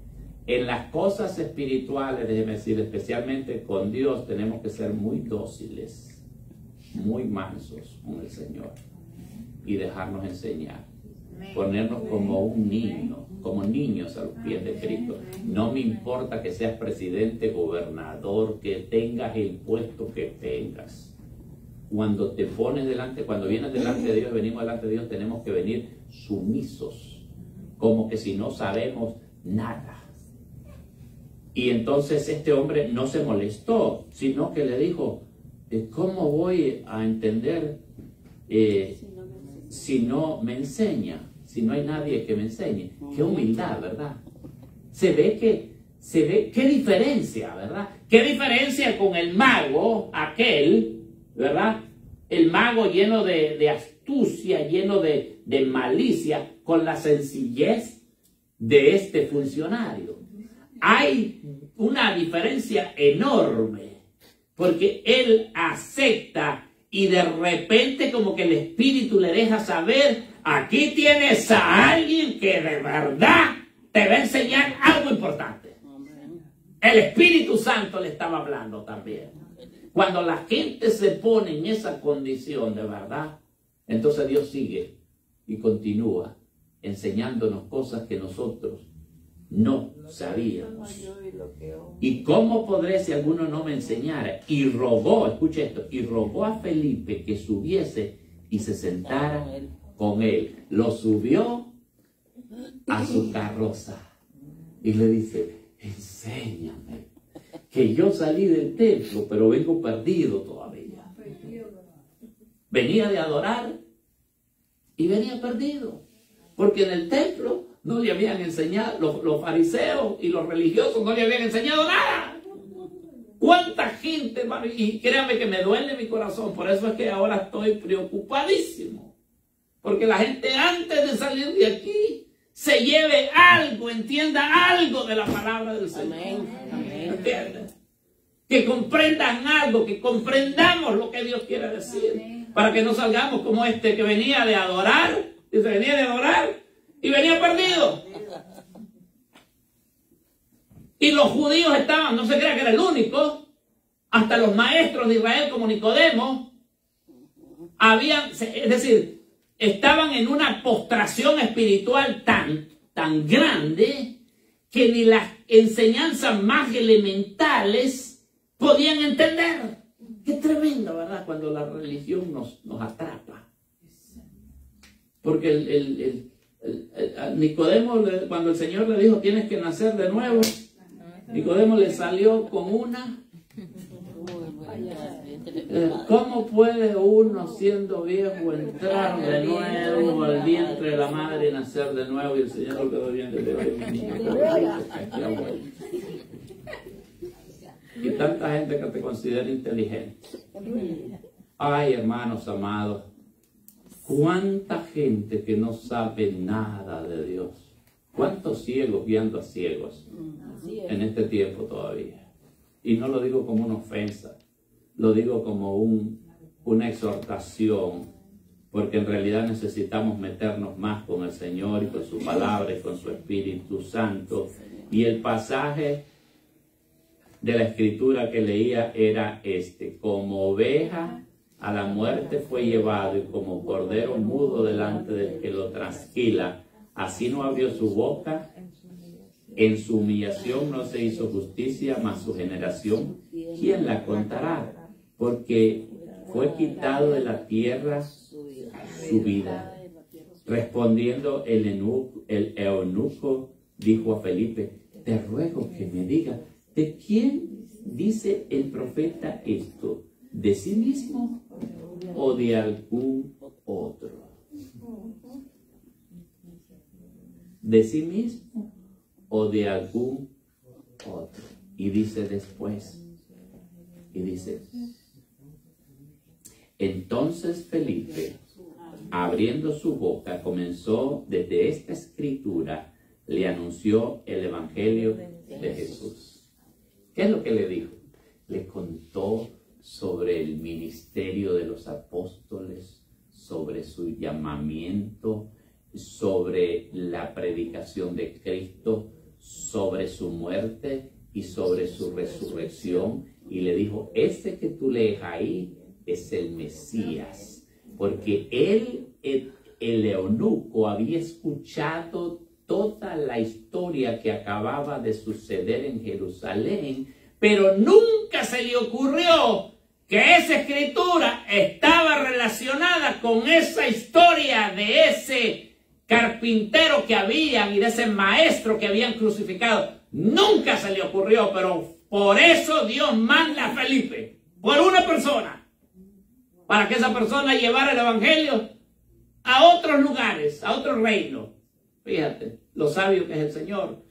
En las cosas espirituales, déjeme decir, especialmente con Dios, tenemos que ser muy dóciles, muy mansos con el Señor y dejarnos enseñar. Ponernos como un niño, como niños a los pies de Cristo. No me importa que seas presidente, gobernador, que tengas el puesto que tengas. Cuando te pones delante, cuando vienes delante de Dios, venimos delante de Dios, tenemos que venir sumisos, como que si no sabemos nada. Y entonces este hombre no se molestó, sino que le dijo, ¿cómo voy a entender si no me enseña? Si no hay nadie que me enseñe. Qué humildad, ¿verdad? Se ve, qué diferencia, ¿verdad? Qué diferencia con el mago, aquel, ¿verdad? El mago lleno de astucia, lleno de malicia, con la sencillez de este funcionario. Hay una diferencia enorme, porque él acepta y de repente como que el Espíritu le deja saber, aquí tienes a alguien que de verdad te va a enseñar algo importante. El Espíritu Santo le estaba hablando también. Cuando la gente se pone en esa condición de verdad, entonces Dios sigue y continúa enseñándonos cosas que nosotros no sabíamos. ¿Y cómo podré si alguno no me enseñara? Y rogó, escuche esto, y rogó a Felipe que subiese y se sentara con él. Lo subió a su carroza y le dice, enséñame, que yo salí del templo, pero vengo perdido todavía. Venía de adorar y venía perdido, porque en el templo no le habían enseñado, los fariseos y los religiosos no le habían enseñado nada. ¿Cuánta gente, hermano? Y créanme que me duele mi corazón, por eso es que ahora estoy preocupadísimo. Porque la gente antes de salir de aquí se lleve algo, entienda algo de la palabra del Señor. ¿Entiendes? Que comprendan algo, que comprendamos lo que Dios quiere decir. Para que no salgamos como este que venía de adorar, dice, venía de adorar y venía perdido. Y los judíos estaban, no se crea que era el único, hasta los maestros de Israel como Nicodemo, es decir, estaban en una postración espiritual tan grande que ni las enseñanzas más elementales podían entender. Qué tremendo, ¿verdad? Cuando la religión nos atrapa. Porque a Nicodemo, cuando el Señor le dijo, tienes que nacer de nuevo, Nicodemo le salió con una. ¿Cómo puede uno siendo viejo entrar de nuevo al vientre de la madre y nacer de nuevo? Y el Señor lo quedó viendo y le dijo, y tanta gente que te considera inteligente. Ay, hermanos amados, cuánta gente que no sabe nada de Dios. Cuántos ciegos guiando a ciegos en este tiempo todavía. Y no lo digo como una ofensa, lo digo como una exhortación, porque en realidad necesitamos meternos más con el Señor y con su palabra y con su Espíritu Santo. Y el pasaje de la Escritura que leía era este: como oveja a la muerte fue llevado, y como cordero mudo delante del que lo trasquila, así no abrió su boca. En su humillación no se hizo justicia, mas su generación, ¿quién la contará? Porque fue quitado de la tierra su vida. Respondiendo el eunuco dijo a Felipe, te ruego que me diga, ¿de quién dice el profeta esto? ¿De sí mismo o de algún otro? ¿De sí mismo o de algún otro? Y dice después, entonces Felipe, abriendo su boca, comenzó desde esta escritura le anunció el evangelio de Jesús. ¿Qué es lo que le dijo? Le contó sobre el ministerio de los apóstoles, sobre su llamamiento, sobre la predicación de Cristo, sobre su muerte y sobre su resurrección. Y le dijo, ese que tú lees ahí es el Mesías, porque él, el eunuco, había escuchado toda la historia que acababa de suceder en Jerusalén, pero nunca se le ocurrió que esa escritura estaba relacionada con esa historia de ese carpintero que habían y de ese maestro que habían crucificado. Nunca se le ocurrió, pero por eso Dios manda a Felipe, por una persona, para que esa persona llevara el evangelio a otros lugares, a otros reinos. Fíjate, lo sabio que es el Señor.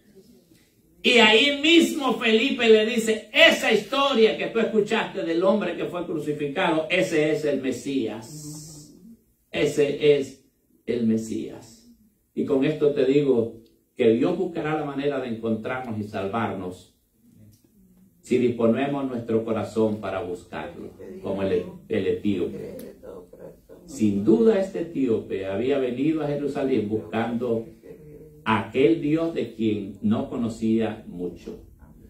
Y ahí mismo Felipe le dice, esa historia que tú escuchaste del hombre que fue crucificado, ese es el Mesías. Ese es el Mesías. Y con esto te digo que Dios buscará la manera de encontrarnos y salvarnos si disponemos nuestro corazón para buscarlo, como el etíope. Sin duda este etíope había venido a Jerusalén buscando a aquel Dios de quien no conocía mucho.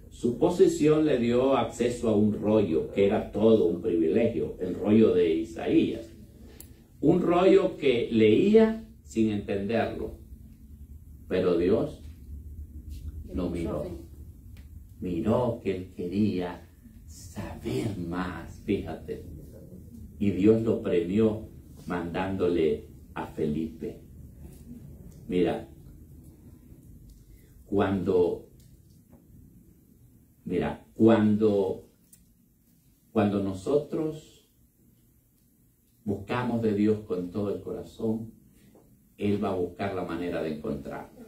Su posición le dio acceso a un rollo que era todo un privilegio, el rollo de Isaías. Un rollo que leía sin entenderlo, pero Dios lo miró. Miró que él quería saber más, fíjate. Y Dios lo premió mandándole a Felipe. Mira, cuando nosotros buscamos de Dios con todo el corazón, Él va a buscar la manera de encontrarnos.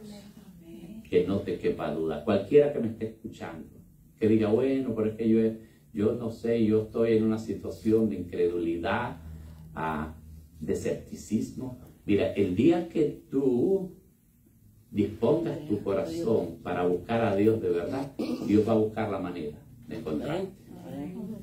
Que no te quepa duda. Cualquiera que me esté escuchando, que diga, bueno, pero es que yo no sé, yo estoy en una situación de incredulidad, de escepticismo. Mira, el día que tú dispongas tu corazón para buscar a Dios de verdad, Dios va a buscar la manera de encontrarte.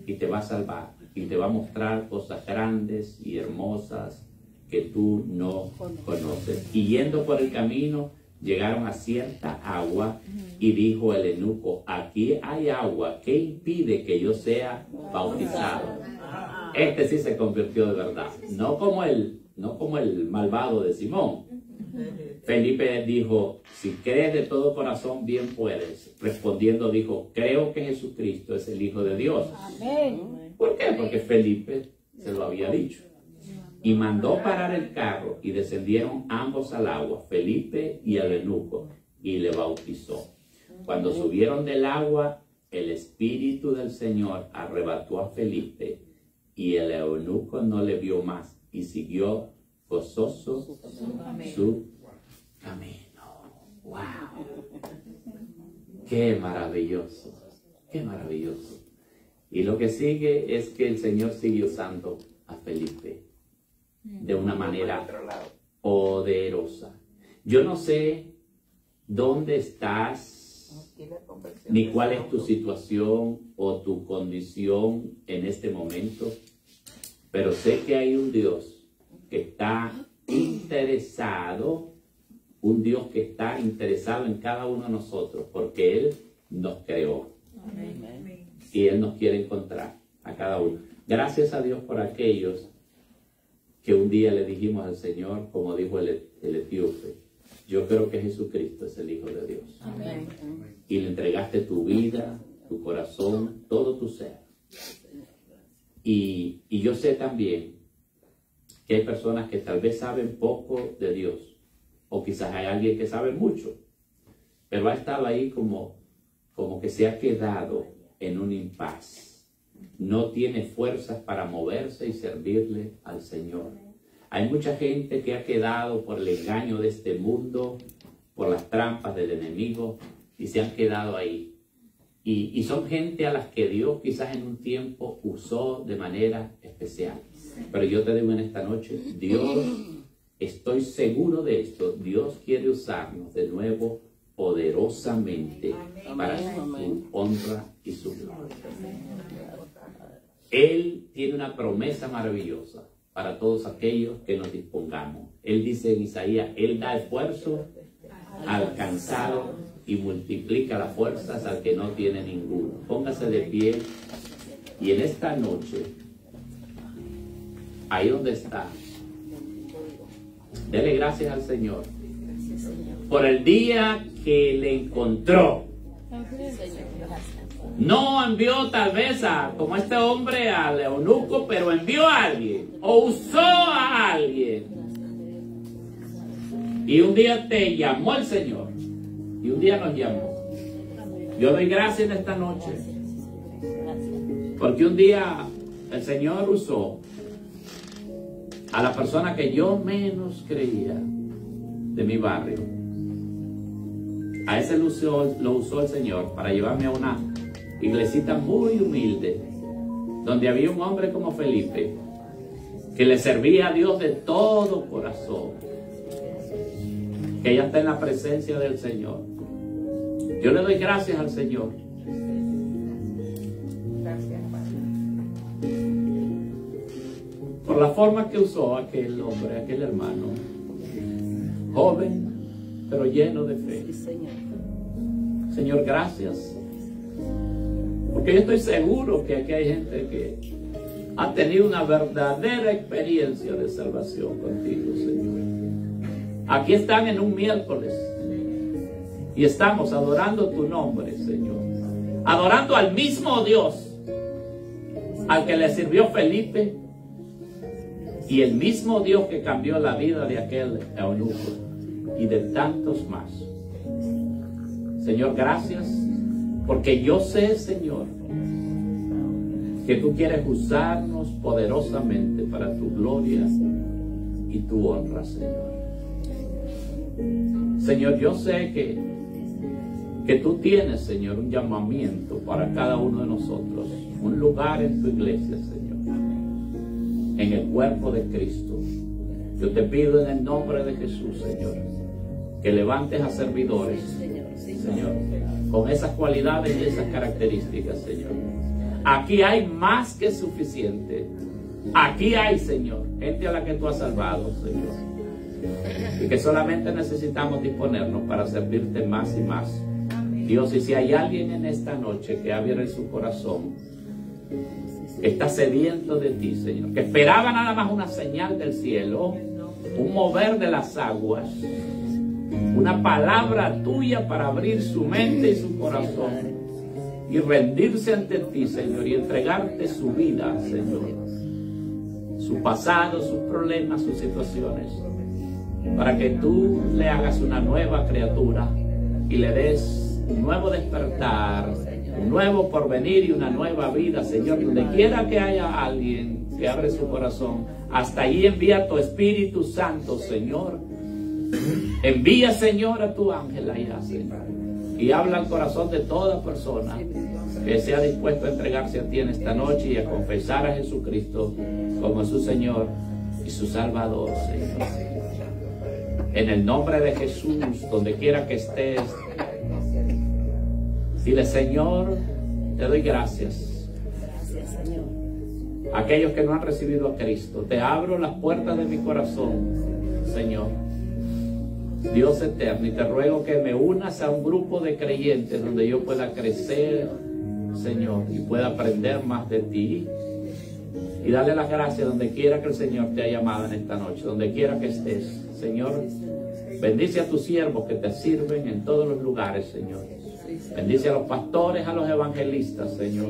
Y te va a salvar. Y te va a mostrar cosas grandes y hermosas que tú no conoces. Y yendo por el camino, llegaron a cierta agua y dijo el eunuco, aquí hay agua, ¿qué impide que yo sea bautizado? Este sí se convirtió de verdad, no como el malvado de Simón. Felipe dijo, si crees de todo corazón, bien puedes. Respondiendo dijo, creo que Jesucristo es el Hijo de Dios. ¿Por qué? Porque Felipe se lo había dicho. Y mandó parar el carro y descendieron ambos al agua, Felipe y el eunuco, y le bautizó. Cuando subieron del agua, el Espíritu del Señor arrebató a Felipe y el eunuco no le vio más y siguió gozoso su camino. ¡Wow! ¡Qué maravilloso! ¡Qué maravilloso! Y lo que sigue es que el Señor sigue usando a Felipe de una manera poderosa. Yo no sé dónde estás, ni cuál es tu situación o tu condición en este momento, pero sé que hay un Dios que está interesado, un Dios que está interesado en cada uno de nosotros, porque Él nos creó. Y Él nos quiere encontrar a cada uno. Gracias a Dios por aquellos que un día le dijimos al Señor, como dijo el etíope, yo creo que Jesucristo es el Hijo de Dios. Amén. Y le entregaste tu vida, tu corazón, todo tu ser. Y yo sé también que hay personas que tal vez saben poco de Dios, o quizás hay alguien que sabe mucho, pero ha estado ahí como que se ha quedado en un impasse. No tiene fuerzas para moverse y servirle al Señor. Hay mucha gente que ha quedado por el engaño de este mundo, por las trampas del enemigo, y se han quedado ahí. Y son gente a las que Dios quizás en un tiempo usó de manera especial. Pero yo te digo en esta noche, Dios, estoy seguro de esto, Dios quiere usarnos de nuevo poderosamente para su honra y su gloria. Él tiene una promesa maravillosa para todos aquellos que nos dispongamos. Él dice en Isaías, Él da esfuerzo al cansado y multiplica las fuerzas al que no tiene ninguno. Póngase de pie y en esta noche, ahí donde está, dele gracias al Señor por el día que le encontró. No envió tal vez como este hombre al eunuco, pero envió a alguien o usó a alguien. Y un día te llamó el Señor y un día nos llamó. Yo doy gracias en esta noche porque un día el Señor usó a la persona que yo menos creía de mi barrio. A ese lo usó el Señor para llevarme a una iglesita muy humilde, donde había un hombre como Felipe, que le servía a Dios de todo corazón, que ya está en la presencia del Señor. Yo le doy gracias al Señor. Por la forma que usó aquel hombre, aquel hermano, joven, pero lleno de fe. Señor, gracias. Porque yo estoy seguro que aquí hay gente que ha tenido una verdadera experiencia de salvación contigo, Señor. Aquí están en un miércoles y estamos adorando tu nombre, Señor. Adorando al mismo Dios al que le sirvió Felipe y el mismo Dios que cambió la vida de aquel eunuco y de tantos más. Señor, gracias, porque yo sé, Señor, que tú quieres usarnos poderosamente para tu gloria y tu honra, Señor. Señor, yo sé que tú tienes, Señor, un llamamiento para cada uno de nosotros, un lugar en tu iglesia, Señor, en el cuerpo de Cristo. Yo te pido en el nombre de Jesús, Señor, que levantes a servidores, Señor, con esas cualidades y esas características, Señor. Aquí hay más que suficiente. Aquí hay, Señor, gente a la que tú has salvado, Señor. Y que solamente necesitamos disponernos para servirte más y más. Dios, y si hay alguien en esta noche que abre su corazón, que está sediento de ti, Señor, que esperaba nada más una señal del cielo, un mover de las aguas, una palabra tuya para abrir su mente y su corazón y rendirse ante ti, Señor, y entregarte su vida, Señor, su pasado, sus problemas, sus situaciones, para que tú le hagas una nueva criatura y le des un nuevo despertar, un nuevo porvenir y una nueva vida, Señor. Donde quiera que haya alguien que abre su corazón, hasta ahí envía tu Espíritu Santo, Señor. Envía, Señor, a tu ángel allá, Señor, y habla al corazón de toda persona que sea dispuesto a entregarse a ti en esta noche y a confesar a Jesucristo como su Señor y su Salvador, Señor. En el nombre de Jesús, donde quiera que estés, dile: Señor, te doy gracias. Gracias, Señor. Aquellos que no han recibido a Cristo, te abro las puertas de mi corazón, Señor, Dios eterno, y te ruego que me unas a un grupo de creyentes donde yo pueda crecer, Señor, y pueda aprender más de ti. Y darle las gracias donde quiera que el Señor te haya llamado en esta noche, donde quiera que estés, Señor. Bendice a tus siervos que te sirven en todos los lugares, Señor. Bendice a los pastores, a los evangelistas, Señor.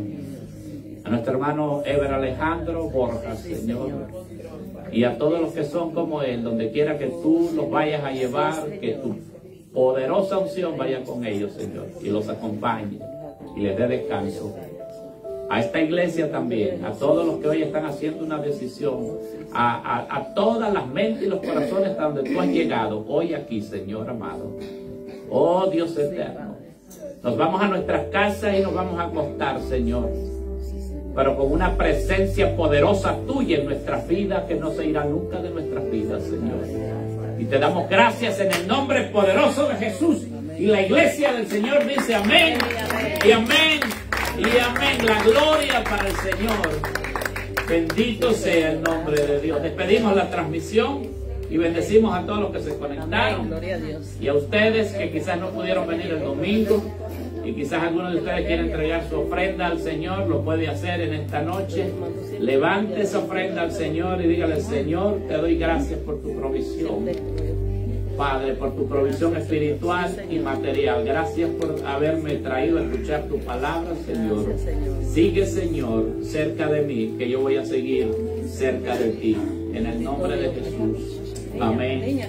A nuestro hermano Eber Alejandro Borjas, Señor. Y a todos los que son como él, donde quiera que tú los vayas a llevar, que tu poderosa unción vaya con ellos, Señor, y los acompañe y les dé descanso. A esta iglesia también, a todos los que hoy están haciendo una decisión, a todas las mentes y los corazones hasta donde tú has llegado hoy aquí, Señor amado. Oh Dios eterno, nos vamos a nuestras casas y nos vamos a acostar, Señor, pero con una presencia poderosa tuya en nuestras vidas que no se irá nunca de nuestras vidas, Señor. Y te damos gracias en el nombre poderoso de Jesús Y la iglesia del Señor dice amén, y amén, y amén. La gloria para el Señor. Bendito sea el nombre de Dios. Despedimos la transmisión y bendecimos a todos los que se conectaron. Gloria a Dios. Y a ustedes que quizás no pudieron venir el domingo. Y quizás alguno de ustedes quiera entregar su ofrenda al Señor, lo puede hacer en esta noche. Levante esa ofrenda al Señor y dígale: Señor, te doy gracias por tu provisión. Padre, por tu provisión espiritual y material. Gracias por haberme traído a escuchar tu palabra, Señor. Sigue, Señor, cerca de mí, que yo voy a seguir cerca de ti. En el nombre de Jesús. Amén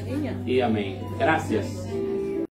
y amén. Gracias.